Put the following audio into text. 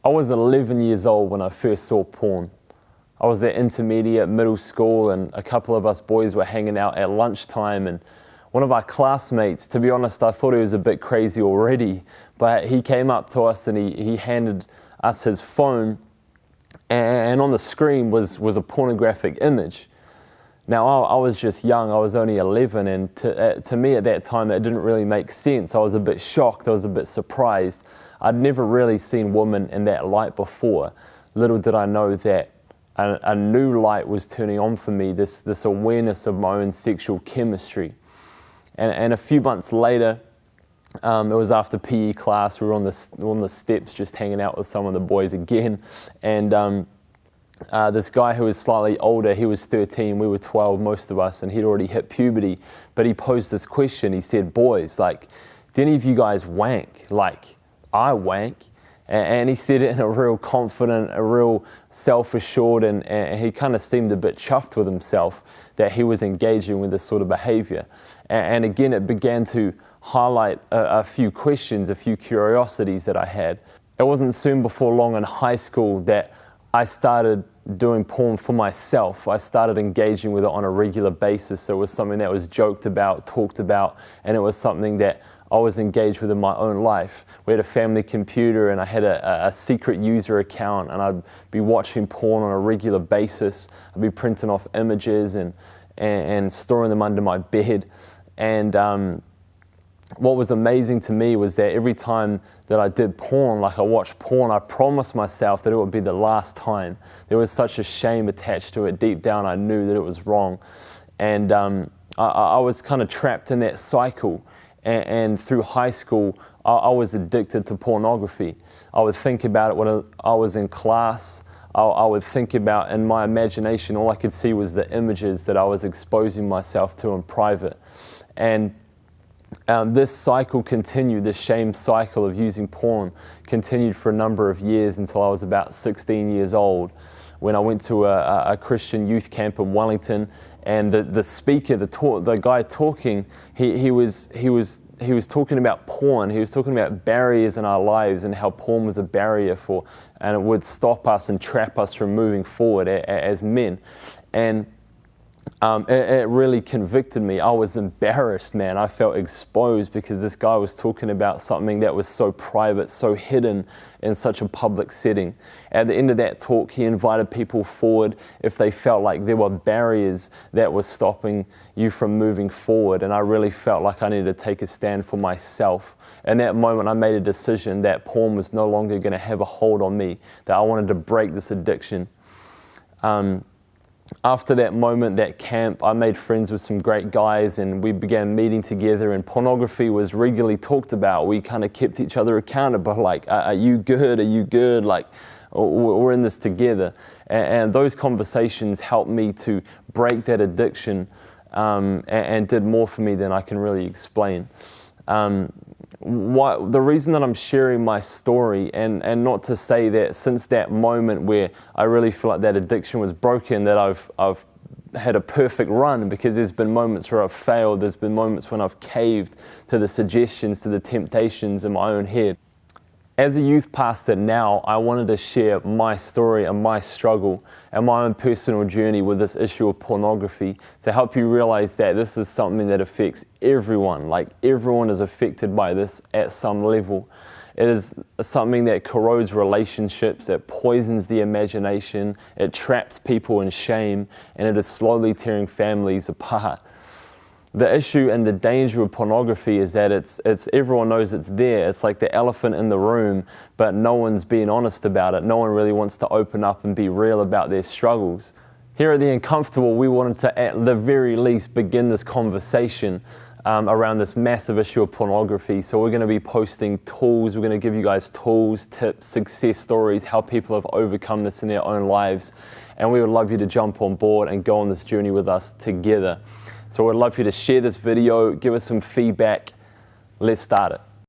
I was 11 years old when I first saw porn. I was at intermediate, middle school, and a couple of us boys were hanging out at lunchtime, and one of our classmates, to be honest, I thought he was a bit crazy already, but he came up to us and he handed us his phone, and on the screen was a pornographic image. Now, I was just young, I was only 11, and to me at that time it didn't really make sense. I was a bit shocked, I was a bit surprised. I'd never really seen women in that light before. Little did I know that a new light was turning on for me, this awareness of my own sexual chemistry. And a few months later, it was after PE class, we were on the steps just hanging out with some of the boys again, and this guy who was slightly older, he was 13, we were 12, most of us, and he'd already hit puberty, but he posed this question. He said, "Boys, like, do any of you guys wank? Like, I wank." And he said it in a real confident, a real self-assured, and he kind of seemed a bit chuffed with himself that he was engaging with this sort of behavior. And again, it began to highlight a few questions, a few curiosities that I had. It wasn't soon before long in high school that I started doing porn for myself. I started engaging with it on a regular basis. It was something that was joked about, talked about, and it was something that I was engaged with in my own life. We had a family computer, and I had a secret user account, and I'd be watching porn on a regular basis. I'd be printing off images and storing them under my bed. And what was amazing to me was that every time that I did porn, like I watched porn, I promised myself that it would be the last time. There was such a shame attached to it. Deep down, I knew that it was wrong. And I was kind of trapped in that cycle. And through high school, I was addicted to pornography. I would think about it when I was in class. I would think about, in my imagination, all I could see was the images that I was exposing myself to in private. And this cycle continued, this shame cycle of using porn continued for a number of years until I was about 16 years old, when I went to a Christian youth camp in Wellington, and the speaker, the guy talking, he was talking about porn. He was talking about barriers in our lives and how porn was a barrier and it would stop us and trap us from moving forward as men. And it really convicted me. I was embarrassed, man. I felt exposed because this guy was talking about something that was so private, so hidden in such a public setting. At the end of that talk, he invited people forward if they felt like there were barriers that were stopping you from moving forward. And I really felt like I needed to take a stand for myself. In that moment, I made a decision that porn was no longer going to have a hold on me, that I wanted to break this addiction. After that moment, that camp, I made friends with some great guys, and we began meeting together, and pornography was regularly talked about. We kind of kept each other accountable, like, are you good? Are you good? Like, we're in this together. And those conversations helped me to break that addiction and did more for me than I can really explain. The reason that I'm sharing my story, and not to say that since that moment where I really feel like that addiction was broken, that I've had a perfect run, because there's been moments where I've failed, there's been moments when I've caved to the suggestions, to the temptations in my own head. As a youth pastor now, I wanted to share my story and my struggle and my own personal journey with this issue of pornography to help you realize that this is something that affects everyone. Like, everyone is affected by this at some level. It is something that corrodes relationships, it poisons the imagination, it traps people in shame, and it is slowly tearing families apart. The issue and the danger of pornography is that it's everyone knows it's there. It's like the elephant in the room, but no one's being honest about it. No one really wants to open up and be real about their struggles. Here at The Uncomfortable, we wanted to, at the very least, begin this conversation around this massive issue of pornography. So we're going to be posting tools. We're going to give you guys tools, tips, success stories, how people have overcome this in their own lives. And we would love you to jump on board and go on this journey with us together. So we'd love for you to share this video, give us some feedback. Let's start it.